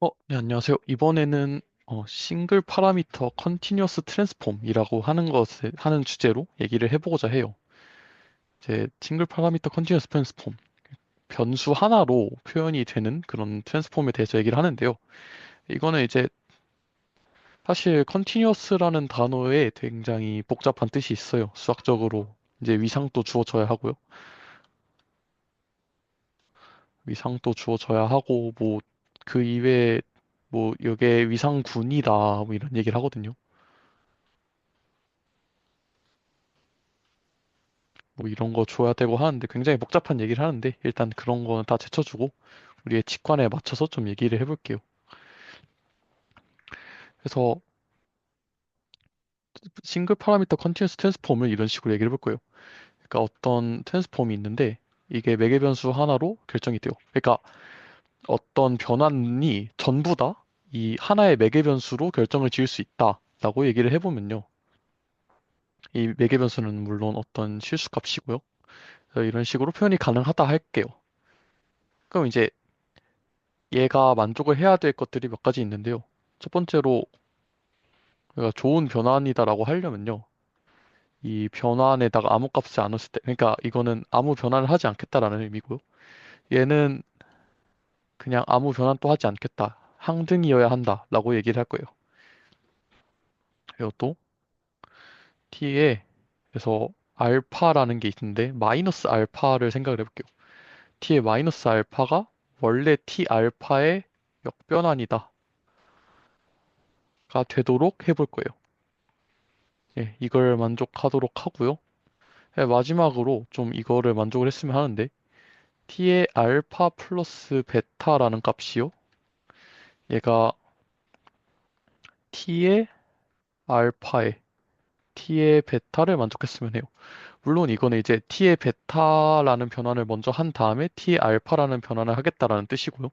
네, 안녕하세요. 이번에는 싱글 파라미터 컨티뉴어스 트랜스폼이라고 하는 주제로 얘기를 해보고자 해요. 이제 싱글 파라미터 컨티뉴어스 트랜스폼, 변수 하나로 표현이 되는 그런 트랜스폼에 대해서 얘기를 하는데요. 이거는 이제 사실 컨티뉴어스라는 단어에 굉장히 복잡한 뜻이 있어요. 수학적으로 이제 위상도 주어져야 하고요. 위상도 주어져야 하고 뭐 그 이외에 뭐 이게 위상군이다 뭐 이런 얘기를 하거든요. 뭐 이런 거 줘야 되고 하는데 굉장히 복잡한 얘기를 하는데 일단 그런 거는 다 제쳐주고 우리의 직관에 맞춰서 좀 얘기를 해볼게요. 그래서 싱글 파라미터 컨티뉴어스 트랜스폼을 이런 식으로 얘기를 해볼 거예요. 그러니까 어떤 트랜스폼이 있는데 이게 매개 변수 하나로 결정이 돼요. 그러니까 어떤 변환이 전부 다 이 하나의 매개 변수로 결정을 지을 수 있다라고 얘기를 해보면요. 이 매개 변수는 물론 어떤 실수값이고요. 그래서 이런 식으로 표현이 가능하다 할게요. 그럼 이제 얘가 만족을 해야 될 것들이 몇 가지 있는데요. 첫 번째로 그러니까 좋은 변환이다라고 하려면요. 이 변환에다가 아무 값을 안 넣었을 때, 그러니까 이거는 아무 변환을 하지 않겠다라는 의미고요. 얘는 그냥 아무 변환도 하지 않겠다. 항등이어야 한다라고 얘기를 할 거예요. 그리고 또 t에 그래서 알파라는 게 있는데 마이너스 알파를 생각을 해볼게요. t의 마이너스 알파가 원래 t 알파의 역변환이다가 되도록 해볼 거예요. 예, 이걸 만족하도록 하고요. 예, 마지막으로 좀 이거를 만족을 했으면 하는데 t의 알파 플러스 베타라는 값이요. 얘가 t의 알파에 t의 베타를 만족했으면 해요. 물론 이거는 이제 t의 베타라는 변환을 먼저 한 다음에 t의 알파라는 변환을 하겠다라는 뜻이고요.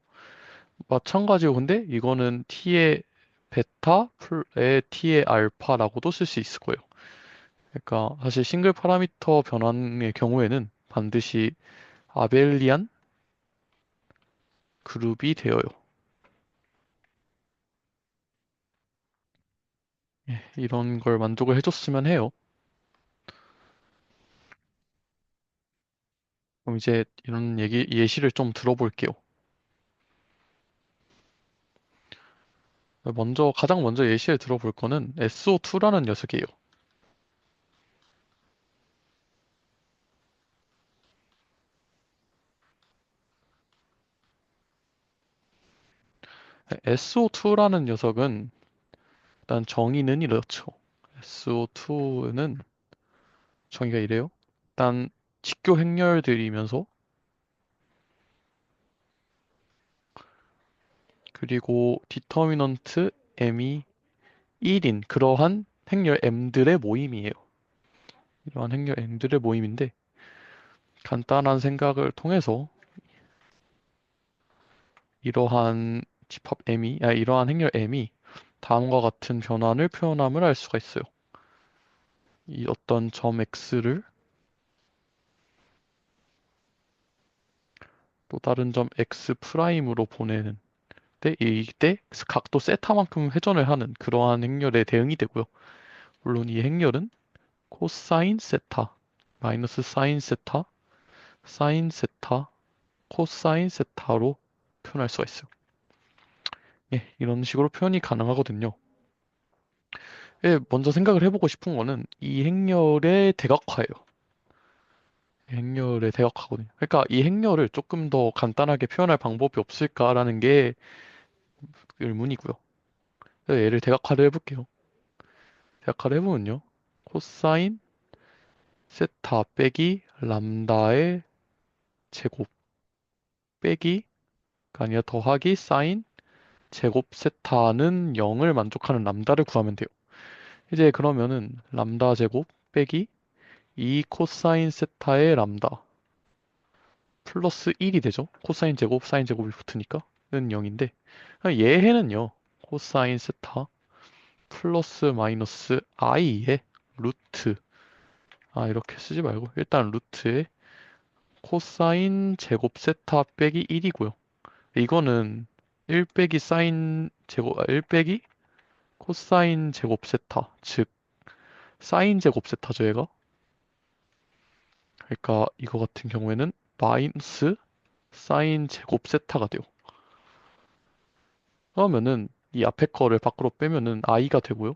마찬가지로 근데 이거는 t의 베타에 t의 알파라고도 쓸 수 있을 거예요. 그러니까 사실 싱글 파라미터 변환의 경우에는 반드시 아벨리안 그룹이 되어요. 예, 이런 걸 만족을 해줬으면 해요. 그럼 이제 이런 예시를 좀 들어볼게요. 가장 먼저 예시를 들어볼 거는 SO2라는 녀석이에요. SO2라는 녀석은 일단 정의는 이렇죠. SO2는 정의가 이래요. 일단 직교 행렬들이면서 그리고 디터미넌트 M이 1인 그러한 행렬 M들의 모임이에요. 이러한 행렬 M들의 모임인데 간단한 생각을 통해서 이러한 행렬 M이 다음과 같은 변환을 표현함을 알 수가 있어요. 이 어떤 점 X를 또 다른 점 X 프라임으로 보내는 이때 각도 세타만큼 회전을 하는 그러한 행렬에 대응이 되고요. 물론 이 행렬은 코사인 세타, 마이너스 사인 세타, 사인 세타, 코사인 세타로 표현할 수가 있어요. 예, 이런 식으로 표현이 가능하거든요. 예, 먼저 생각을 해보고 싶은 거는 이 행렬의 대각화예요. 행렬의 대각화거든요. 그러니까 이 행렬을 조금 더 간단하게 표현할 방법이 없을까라는 게 의문이고요. 그래서 얘를 대각화를 해볼게요. 대각화를 해보면요. 코사인 세타 빼기 람다의 제곱 빼기가 아니라 더하기 사인 제곱 세타는 0을 만족하는 람다를 구하면 돼요. 이제 그러면은 람다 제곱 빼기 2 코사인 세타의 람다 플러스 1이 되죠. 코사인 제곱, 사인 제곱이 붙으니까 는 0인데 얘해는요. 코사인 세타 플러스 마이너스 i의 루트 이렇게 쓰지 말고 일단 루트에 코사인 제곱 세타 빼기 1이고요. 이거는 1 빼기 사인 제곱, 1 빼기 코사인 제곱 세타. 즉, 사인 제곱 세타죠, 얘가. 그러니까 이거 같은 경우에는 마이너스 사인 제곱 세타가 돼요. 그러면은 이 앞에 거를 밖으로 빼면은 i가 되고요.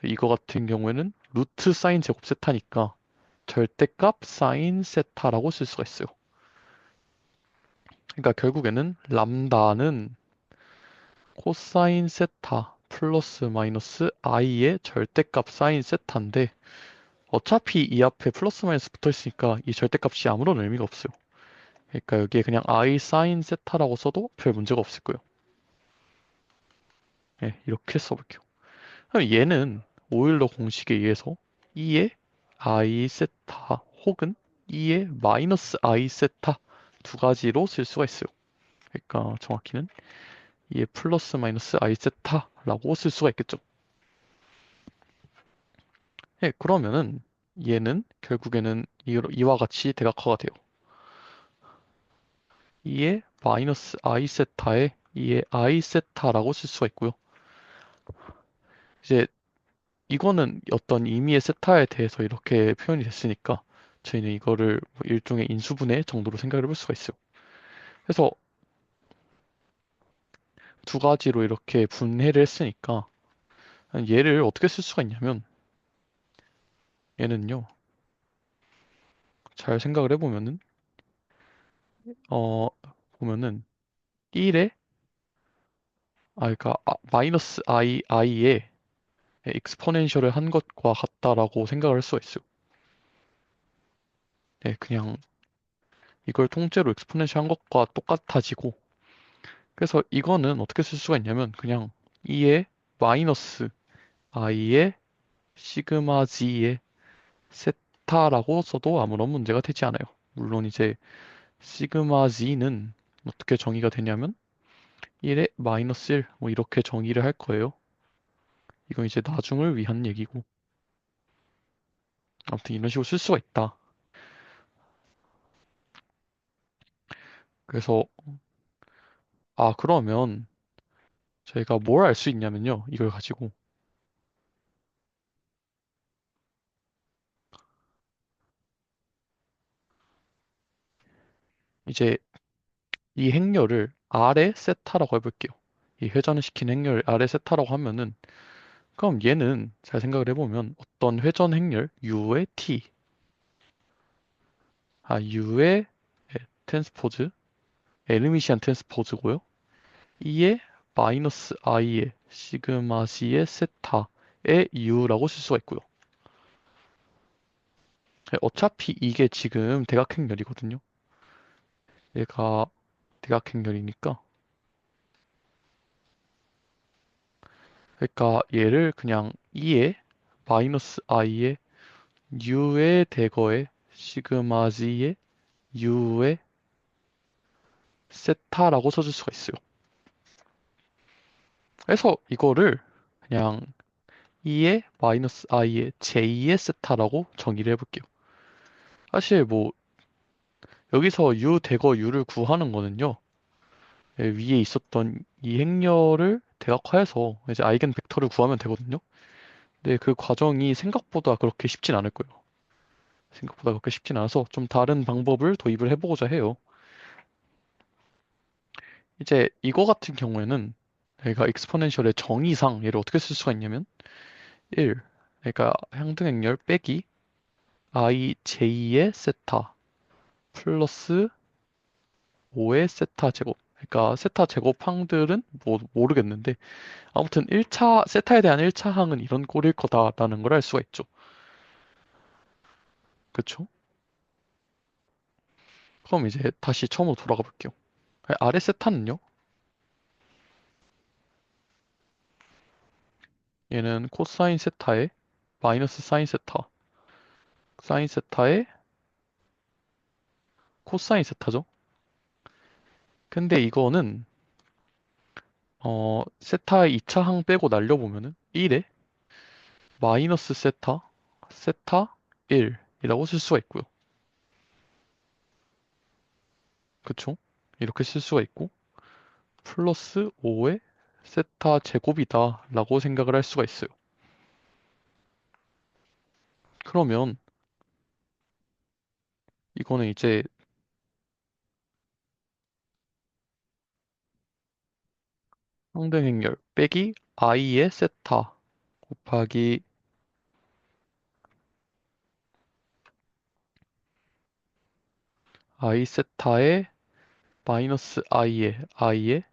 이거 같은 경우에는 루트 사인 제곱 세타니까 절대값 사인 세타라고 쓸 수가 있어요. 그러니까 결국에는 람다는 코사인 세타 플러스 마이너스 i의 절대값 사인 세타인데 어차피 이 앞에 플러스 마이너스 붙어 있으니까 이 절대값이 아무런 의미가 없어요. 그러니까 여기에 그냥 i 사인 세타라고 써도 별 문제가 없을 거예요. 네, 이렇게 써볼게요. 그럼 얘는 오일러 공식에 의해서 2의 i 세타 혹은 2의 마이너스 i 세타 두 가지로 쓸 수가 있어요. 그러니까 정확히는 2의 플러스 마이너스 i 세타라고 쓸 수가 있겠죠. 네, 그러면은 얘는 결국에는 이와 같이 대각화가 돼요. 2의 마이너스 i 세타에 2의 i 세타라고 쓸 수가 있고요. 이제 이거는 어떤 의미의 세타에 대해서 이렇게 표현이 됐으니까 저희는 이거를 뭐 일종의 인수분해 정도로 생각을 해볼 수가 있어요. 그래서 두 가지로 이렇게 분해를 했으니까 얘를 어떻게 쓸 수가 있냐면 얘는요. 잘 생각을 해보면은 어 보면은 1에 그러니까 마이너스 i에 익스포넨셜을 한 것과 같다라고 생각을 할 수가 있어요. 네, 그냥 이걸 통째로 익스포넨셜 한 것과 똑같아지고 그래서 이거는 어떻게 쓸 수가 있냐면 그냥 2의 마이너스 i의 시그마 g의 세타라고 써도 아무런 문제가 되지 않아요. 물론 이제 시그마 g는 어떻게 정의가 되냐면 1의 마이너스 1, 뭐 이렇게 정의를 할 거예요. 이건 이제 나중을 위한 얘기고. 아무튼 이런 식으로 쓸 수가 있다. 그래서, 그러면 저희가 뭘 알 수 있냐면요. 이걸 가지고. 이제 이 행렬을 R의 세타라고 해볼게요. 이 회전을 시킨 행렬을 R의 세타라고 하면은, 그럼 얘는 잘 생각을 해보면 어떤 회전 행렬, U의 T, U의 트랜스포즈, 에르미시안 트랜스포즈고요. E의 마이너스 I의 시그마 C의 세타의 U라고 쓸 수가 있고요. 어차피 이게 지금 대각행렬이거든요. 얘가 대각행렬이니까. 그러니까 얘를 그냥 2의 마이너스 i의 u의 대거의 시그마 g의 u의 세타라고 써줄 수가 있어요. 그래서 이거를 그냥 2의 마이너스 i의 j의 세타라고 정의를 해볼게요. 사실 뭐 여기서 u 대거 u를 구하는 거는요. 위에 있었던 이 행렬을 대각화해서 이제 아이겐 벡터를 구하면 되거든요. 근데 그 과정이 생각보다 그렇게 쉽진 않을 거예요. 생각보다 그렇게 쉽진 않아서 좀 다른 방법을 도입을 해보고자 해요. 이제 이거 같은 경우에는 내가 익스포넨셜의 정의상 얘를 어떻게 쓸 수가 있냐면 1, 그러니까 항등행렬 빼기 ij의 세타 플러스 5의 세타 제곱. 그러니까 세타 제곱 항들은 뭐 모르겠는데 아무튼 1차 세타에 대한 1차 항은 이런 꼴일 거다라는 걸 알 수가 있죠. 그쵸? 그럼 이제 다시 처음으로 돌아가 볼게요. 아래 세타는요? 얘는 코사인 세타에 마이너스 사인 세타, 사인 세타에 코사인 세타죠. 근데 이거는 세타의 2차 항 빼고 날려보면은 1에 마이너스 세타, 세타 1이라고 쓸 수가 있고요. 그쵸? 이렇게 쓸 수가 있고 플러스 5의 세타 제곱이다라고 생각을 할 수가 있어요. 그러면 이거는 이제 상등행렬 빼기 i의 세타 곱하기 i 세타의 마이너스 i의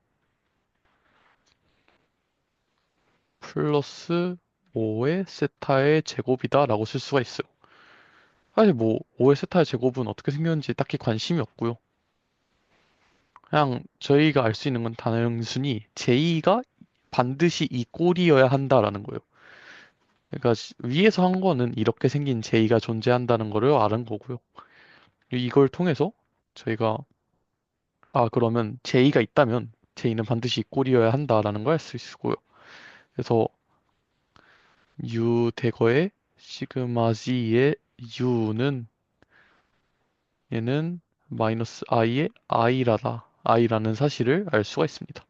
플러스 5의 세타의 제곱이다라고 쓸 수가 있어요. 사실 뭐 5의 세타의 제곱은 어떻게 생겼는지 딱히 관심이 없고요. 그냥 저희가 알 수 있는 건 단순히 제2가 반드시 이 꼴이어야 한다라는 거예요. 그러니까 위에서 한 거는 이렇게 생긴 제2가 존재한다는 거를 아는 거고요. 이걸 통해서 저희가 그러면 제2가 있다면 제2는 반드시 이 꼴이어야 한다라는 걸 알 수 있고요. 그래서 U 대거의 시그마 G의 U는 얘는 마이너스 I의 I라는 사실을 알 수가 있습니다.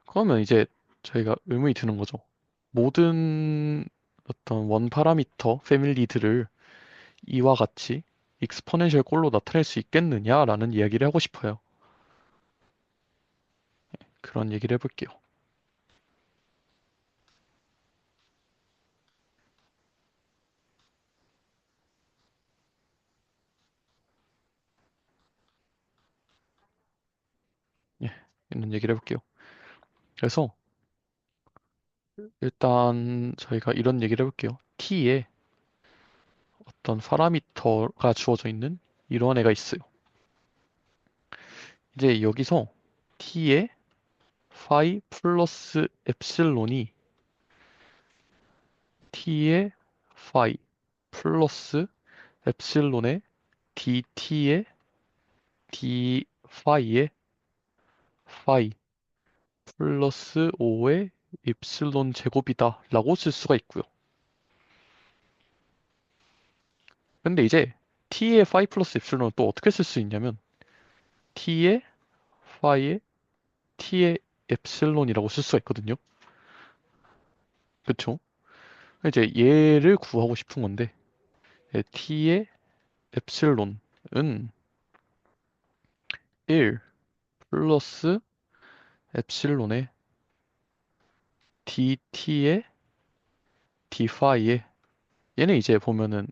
그러면 이제 저희가 의문이 드는 거죠. 모든 어떤 원 파라미터 패밀리들을 이와 같이 익스포넨셜 꼴로 나타낼 수 있겠느냐라는 이야기를 하고 싶어요. 그런 얘기를 해볼게요. 예, 있는 얘기를 해볼게요. 그래서 일단 저희가 이런 얘기를 해볼게요. t에 어떤 파라미터가 주어져 있는 이런 애가 있어요. 이제 여기서 t의 파이 플러스 엡실론이 t의 파이 플러스 엡실론의 dt의 d 파이의 파이 플러스 5의 입실론 제곱이다 라고 쓸 수가 있고요. 근데 이제 t의 파이 플러스 입실론을 또 어떻게 쓸 수 있냐면 t의 파이의 t의 엡실론이라고 쓸 수가 있거든요. 그쵸? 이제 얘를 구하고 싶은 건데 t의 엡실론은 1 플러스 엡실론의 dt의 d파이의 얘는 이제 보면은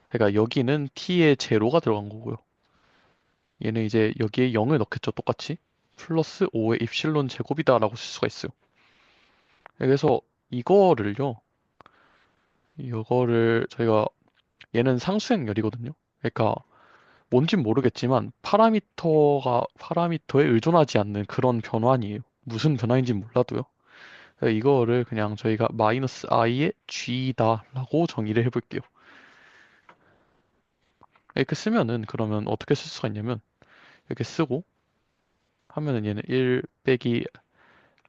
그러니까 여기는 t의 제로가 들어간 거고요. 얘는 이제 여기에 0을 넣겠죠, 똑같이. 플러스 5의 입실론 제곱이다라고 쓸 수가 있어요. 그래서 이거를요, 이거를 저희가 얘는 상수행열이거든요. 그러니까 뭔진 모르겠지만 파라미터에 의존하지 않는 그런 변환이에요. 무슨 변화인지 몰라도요. 그래서 이거를 그냥 저희가 마이너스 i의 g다라고 정의를 해볼게요. 이렇게 쓰면은 그러면 어떻게 쓸 수가 있냐면 이렇게 쓰고 하면은 얘는 1 빼기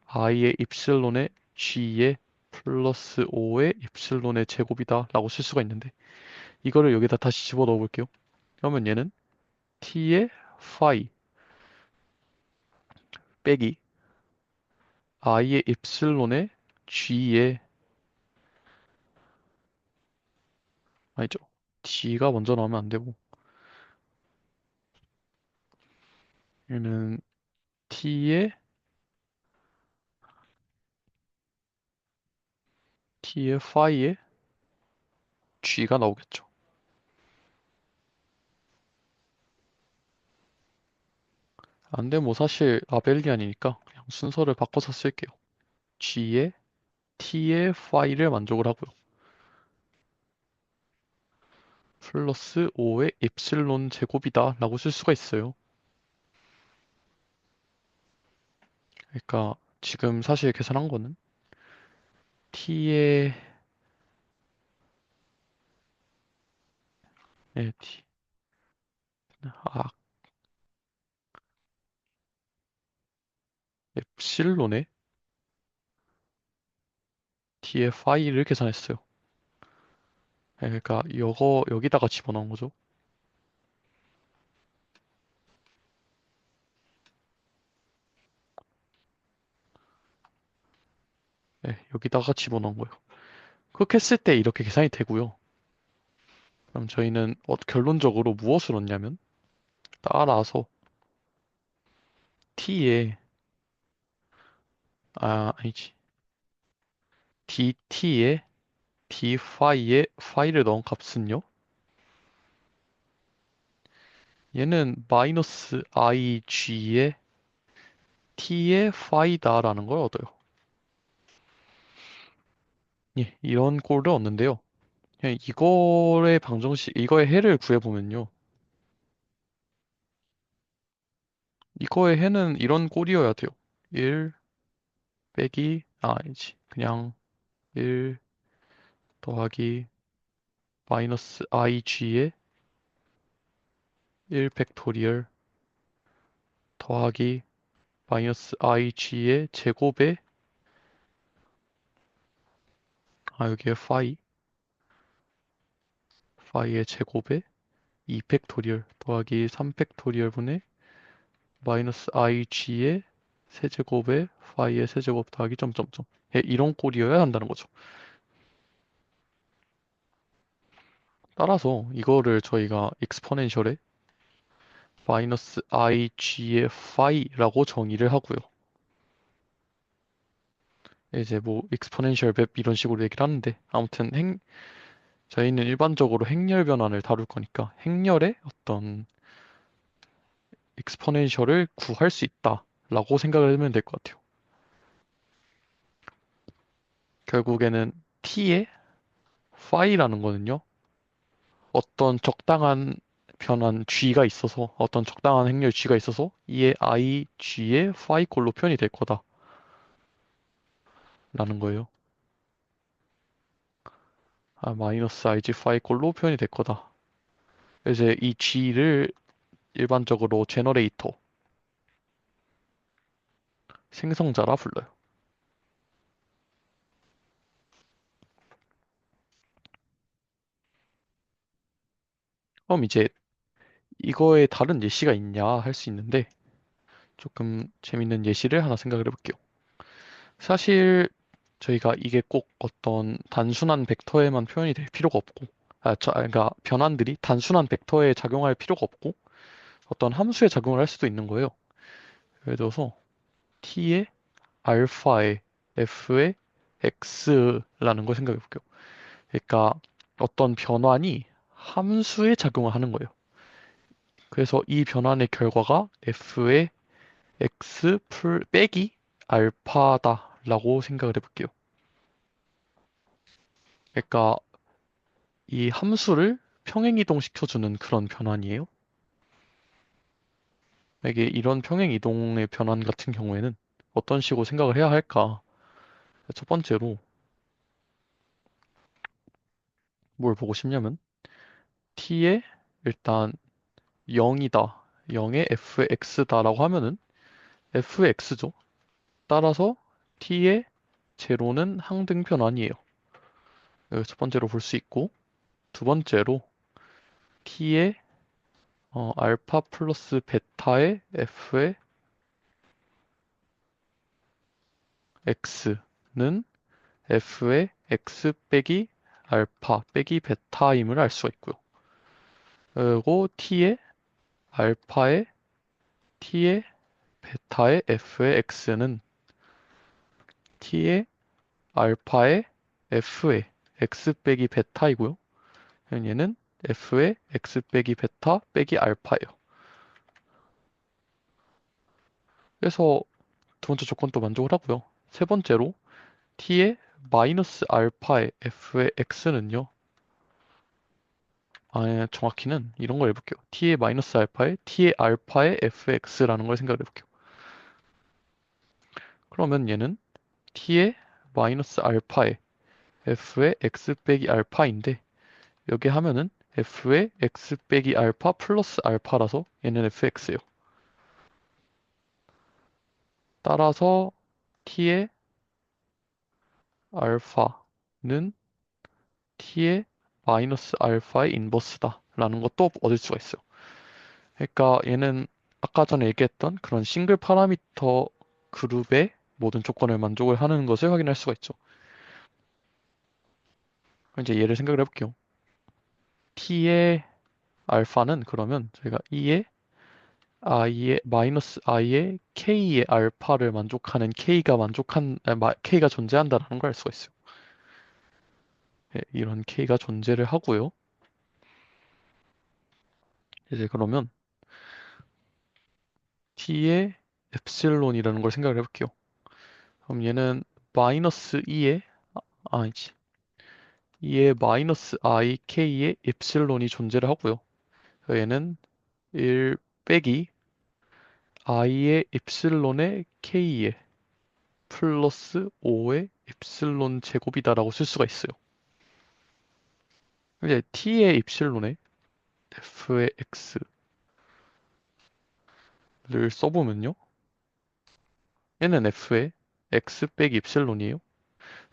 i의 입실론의 g의 플러스 5의 입실론의 제곱이다 라고 쓸 수가 있는데 이거를 여기다 다시 집어넣어 볼게요. 그러면 얘는 t의 파이 빼기 i의 입실론의 g의 아니죠. g가 먼저 나오면 안 되고 얘는 t의 파이의 g가 나오겠죠. 안 돼, 뭐 사실 아벨리안이니까 그냥 순서를 바꿔서 쓸게요. g의 t의 파이를 만족을 하고요. 플러스 5의 입실론 제곱이다 라고 쓸 수가 있어요. 그러니까 지금 사실 계산한 거는 t의 t 아 엡실론의 t의 파이를 계산했어요. 그러니까 이거 여기다가 집어넣은 거죠. 네, 여기다가 집어넣은 거예요. 그렇게 했을 때 이렇게 계산이 되고요. 그럼 저희는 결론적으로 무엇을 얻냐면 따라서 t에 아니지 dt에 d파이에 파이를 넣은 값은요. 얘는 마이너스 ig에 t의 파이다라는 걸 얻어요. 예, 이런 꼴을 얻는데요. 그냥 이거의 방정식, 이거의 해를 구해보면요. 이거의 해는 이런 꼴이어야 돼요. 1 빼기, 아니지. 그냥 1 더하기 마이너스 ig에 1 팩토리얼 더하기 마이너스 ig의 제곱에, 여기에 파이의 제곱에 2 팩토리얼 더하기 3 팩토리얼 분의 마이너스 ig의 세제곱에 파이의 세제곱 더하기 점점점. 예, 이런 꼴이어야 한다는 거죠. 따라서 이거를 저희가 익스포넨셜에 마이너스 ig의 파이라고 정의를 하고요. 이제 뭐 익스포넨셜 맵 이런 식으로 얘기를 하는데 아무튼 저희는 일반적으로 행렬 변환을 다룰 거니까 행렬의 어떤 익스포넨셜을 구할 수 있다라고 생각을 하면 될 것 같아요. 결국에는 t의 파이라는 거는요. 어떤 적당한 변환 g가 있어서 어떤 적당한 행렬 g가 있어서 이의 i g의 파이 꼴로 표현이 될 거다라는 거예요. 마이너스 ig 파이 꼴로 표현이 될 거다. 이제 이 g를 일반적으로 제너레이터, 생성자라 불러요. 그럼 이제 이거에 다른 예시가 있냐 할 수 있는데 조금 재밌는 예시를 하나 생각을 해볼게요. 사실 저희가 이게 꼭 어떤 단순한 벡터에만 표현이 될 필요가 없고, 그러니까 변환들이 단순한 벡터에 작용할 필요가 없고 어떤 함수에 작용을 할 수도 있는 거예요. 예를 들어서 t의 알파에 f의 x라는 걸 생각해 볼게요. 그러니까 어떤 변환이 함수에 작용을 하는 거예요. 그래서 이 변환의 결과가 f의 x 빼기 알파다라고 생각을 해볼게요. 그러니까 이 함수를 평행이동시켜주는 그런 변환이에요. 이게 이런 평행이동의 변환 같은 경우에는 어떤 식으로 생각을 해야 할까? 첫 번째로 뭘 보고 싶냐면 t에 일단 0이다. 0의 fx다라고 하면은 fx죠. 따라서 t의 제로는 항등 변환이에요. 이걸 첫 번째로 볼 수 있고 두 번째로 t의 알파 플러스 베타의 f의 x는 f의 x 빼기 알파 빼기 베타임을 알 수가 있고요. 그리고 t의 베타의 f의 x는 t의 알파의 f의 x 빼기 베타이고요. 얘는 f의 x 빼기 베타 빼기 알파예요. 그래서 두 번째 조건도 만족을 하고요. 세 번째로 t의 마이너스 알파의 f의 x는요. 정확히는 이런 걸 해볼게요. t의 마이너스 알파에 t의 알파의 fx라는 걸 생각을 해볼게요. 그러면 얘는 t의 마이너스 알파에 f의 x 빼기 알파인데 여기 하면은 f의 x 빼기 알파 플러스 알파라서 얘는 fx예요. 따라서 t의 알파는 t의 마이너스 알파의 인버스다 라는 것도 얻을 수가 있어요. 그러니까 얘는 아까 전에 얘기했던 그런 싱글 파라미터 그룹의 모든 조건을 만족을 하는 것을 확인할 수가 있죠. 이제 얘를 생각을 해볼게요. t의 알파는 그러면 저희가 e의 i의 마이너스 i의 k의 알파를 만족하는 k가 존재한다라는 걸 알 수가 있어요. 예, 이런 k가 존재를 하고요. 이제 그러면 t의 엡실론이라는 걸 생각을 해볼게요. 그럼 얘는 마이너스 2의 아니지 2의 마이너스 i k의 엡실론이 존재를 하고요. 그래서 얘는 1 빼기 i의 엡실론의 k의 플러스 5의 엡실론 제곱이다라고 쓸 수가 있어요. 이제 t의 엡실론에 f의 x를 써보면요. 얘는 f의 x 빼기 엡실론이에요.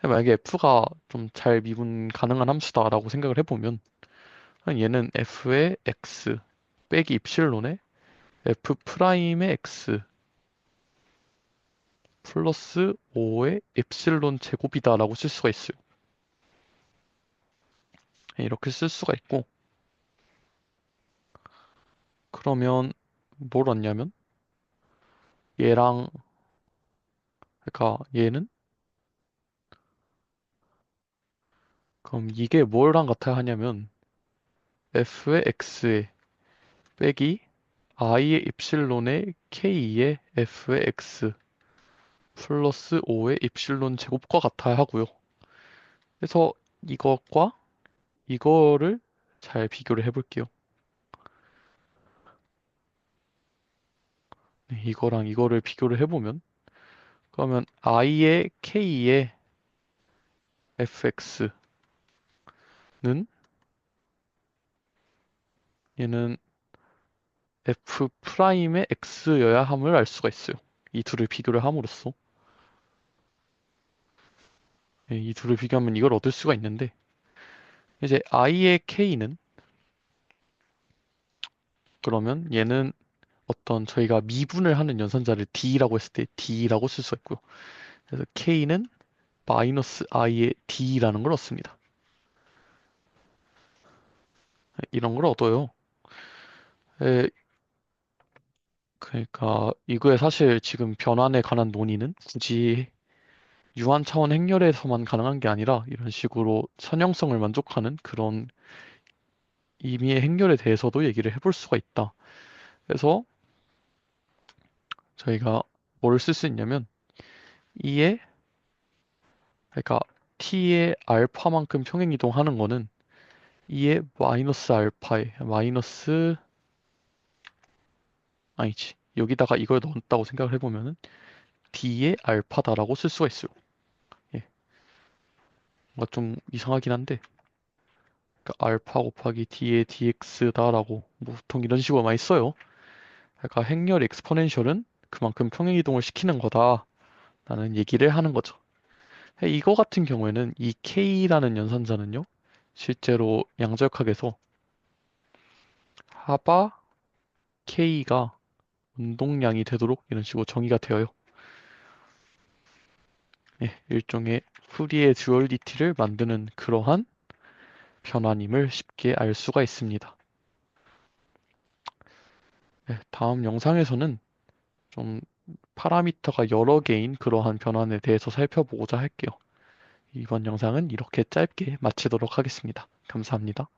만약에 f가 좀 잘 미분 가능한 함수다라고 생각을 해보면 얘는 f의 x 빼기 입실론에 f 프라임의 x 플러스 5의 엡실론 제곱이다라고 쓸 수가 있어요. 이렇게 쓸 수가 있고 그러면 뭘 얻냐면 얘랑 그러니까 얘는 그럼 이게 뭐랑 같아야 하냐면 f의 x에 빼기 i의 입실론에 k의 f의 x 플러스 5의 입실론 제곱과 같아야 하고요. 그래서 이것과 이거를 잘 비교를 해볼게요. 네, 이거랑 이거를 비교를 해보면 그러면 i의 k의 fx는 얘는 f 프라임의 x여야 함을 알 수가 있어요. 이 둘을 비교를 함으로써 네, 이 둘을 비교하면 이걸 얻을 수가 있는데 이제 i의 k는 그러면 얘는 어떤 저희가 미분을 하는 연산자를 d라고 했을 때 d라고 쓸 수가 있고요. 그래서 k는 마이너스 i의 d라는 걸 얻습니다. 이런 걸 얻어요. 에, 그러니까 이거에 사실 지금 변환에 관한 논의는 굳이 유한 차원 행렬에서만 가능한 게 아니라 이런 식으로 선형성을 만족하는 그런 임의의 행렬에 대해서도 얘기를 해볼 수가 있다. 그래서 저희가 뭐를 쓸 수 있냐면 이에 그러니까 t의 알파만큼 평행 이동하는 거는 이의 마이너스 알파에 마이너스 아니지 여기다가 이걸 넣었다고 생각을 해보면은 d의 알파다라고 쓸 수가 있어요. 예, 뭔가 좀 이상하긴 한데 그러니까 알파 곱하기 d의 dx다라고 뭐 보통 이런 식으로 많이 써요. 그러니까 행렬 엑스포넨셜은 그만큼 평행이동을 시키는 거다라는 얘기를 하는 거죠. 이거 같은 경우에는 이 k라는 연산자는요, 실제로 양자역학에서 하바 k가 운동량이 되도록 이런 식으로 정의가 되어요. 예, 일종의 푸리의 듀얼리티를 만드는 그러한 변화임을 쉽게 알 수가 있습니다. 예, 다음 영상에서는 좀 파라미터가 여러 개인 그러한 변환에 대해서 살펴보고자 할게요. 이번 영상은 이렇게 짧게 마치도록 하겠습니다. 감사합니다.